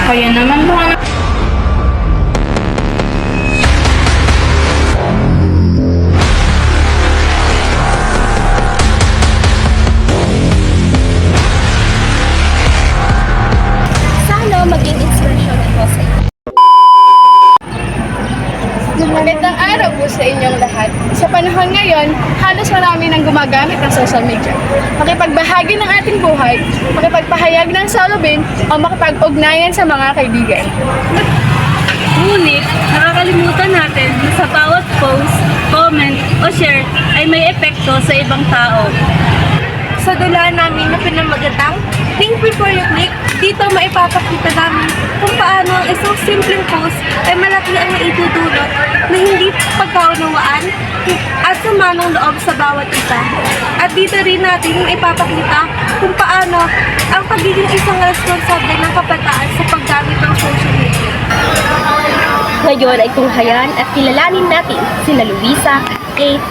Kaya naman baka na... Sana maging inspirasyon ito sa inyo. Magandang araw po sa inyong lahat. Sa panahon ngayon, halos marami nang gumagamit ng social media. Makipagbahagi ng ating buhay, makipagpahayag ng salubin, o makipag-ugnayan sa mga kaibigan. Ngunit, nakakalimutan natin na sa bawat post, comment, o share ay may epekto sa ibang tao. Sa dula namin na pinamagatang Think Before You Click, dito maipapakita namin kung paano ang isang simpleng post ay malaki ang naitutulot na hindi pagkaunawaan at sama ng loob sa bawat isa. At dito rin natin maipapakita kung paano ang pagiging isang responsable ng kabataan sa paggamit ng social media. Ngayon ay tunghayan at kilalanin natin sina Luisa, Kate,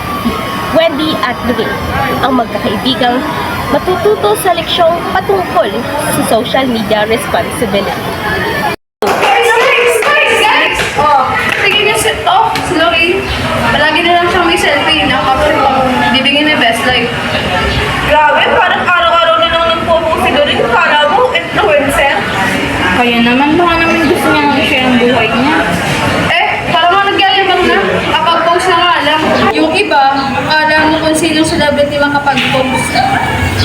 Wendy at Lorraine, ang magkakaibigang matututo sa leksyong patungkol sa social media responsibility. Guys! Oh, sige niyo si Lorraine. Palagi na lang siyang may selfie na kapag bibigyan ng best life. Grabe, parang araw-araw na lang nagpo-post si Lorraine. Kala mo, influencer? Kaya naman baka naman gusto niya i-share ang buhay niya. Parang mga nagyayabang na. Kapag post na nga lang. Yung iba, alam mo kung sino celebrity makapag-post.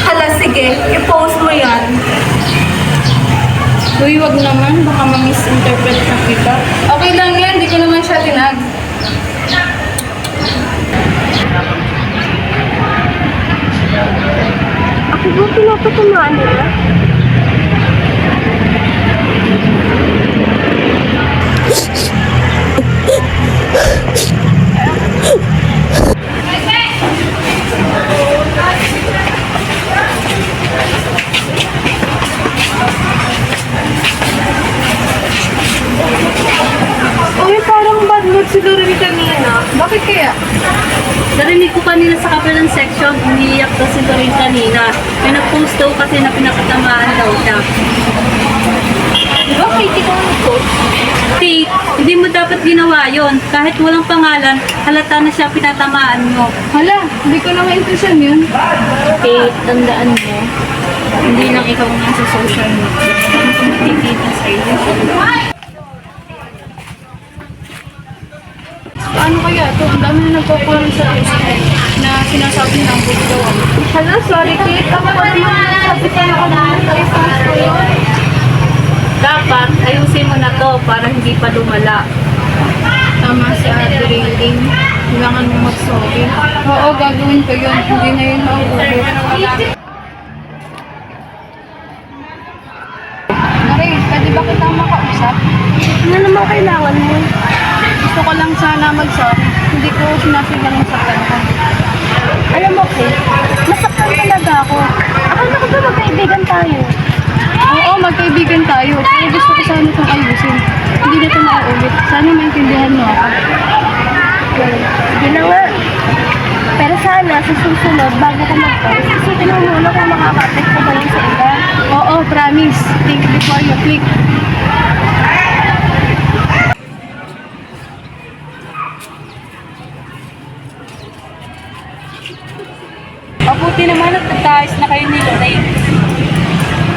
Hala, sige, i-post mo yan. Uy, wag naman. Baka ma-misinterpret na kita. Okay lang yan, hindi ko naman siya tinag. Ako ba pinapatamaan nila? Uy, parang bad mood si Lorraine kanina. Bakit kaya? Narinig ko kanina sa kabilang section, umiiyak daw si Lorraine kanina. May nag-post daw kasi na pinakatamaan daw siya. Di ba, Katie, kung nag-post? Kate, hindi mo dapat ginawa yon. Kahit walang pangalan, halata na siya pinatamaan mo. Hala, hindi ko na ma-impression yun. Kate, tandaan mo, hindi lang ikaw ang nasa social media. Kung makikita sa iyo. Paano kaya ito? Ang dami na nagpo-comment sa Facebook na sinasabi na ang buti daw ako. Hala, sorry, Kate. Ako pa rin sabi sa'yo ko na sa isang story. Dapat, ayusin mo na to para hindi pa lumala. Tama si Ate Railing. Kailangan mo mag-sorry. Oo, gagawin ko yun. Hindi na yun mauulit. Marie, pwede ba kita makausap? Ano naman kailangan mo? Gusto ko lang sana mag-sorry. Hindi ko sinasadya ng saktan ko. Alam mo, Kate, masaktan talaga ako. Akala ko ba magkaibigan tayo? Oo, magkaibigan tayo. Pero gusto ko sana itong ayusin. Hindi na ito mauulit. Sana maintindihan mo ako. Sige na nga. Pero sana, sa susunod, bago ko mag-post, isipin mo muna kung makaka-apekto ba yun sa iba. Oo, promise. Think before you click. Mabuti naman at nagkaayos na kayo ni Lorraine.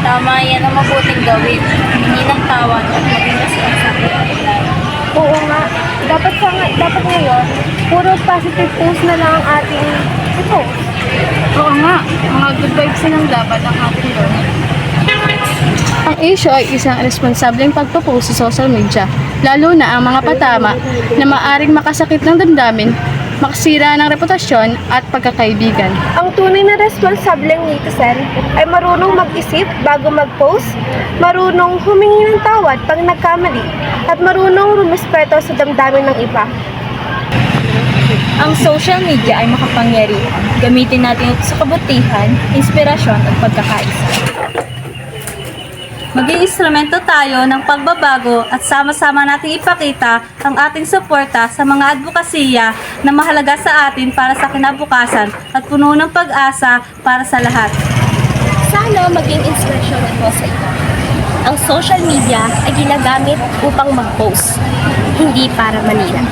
Tama yan ang mabuting gawin. Hindi ng tawad at maging masayang sa akin. Oo nga. Dapat ngayon, puro positive post na lang ang ating post. Oo nga. Mga good vibes lang dapat ang ating gawin. Ang issue ay isang responsableng pagpo-post sa social media, lalo na ang mga patama na maaring makasakit ng damdamin, makasira ng reputasyon at pagkakaibigan. Ang tunay na responsableng netizen ay marunong mag-isip bago mag-post, marunong humingi ng tawad pag nagkamali, at marunong rumispeto sa damdamin ng iba. Ang social media ay makapangyarihan. Gamitin natin ito sa kabutihan, inspirasyon at pagkakaisa. Maging instrumento tayo ng pagbabago at sama-sama nating ipakita ang ating suporta sa mga advokasya na mahalaga sa atin para sa kinabukasan at puno ng pag-asa para sa lahat. Sana maging inspirasyon ito sa iyo. ang social media ay ginagamit upang mag-post, hindi para manira.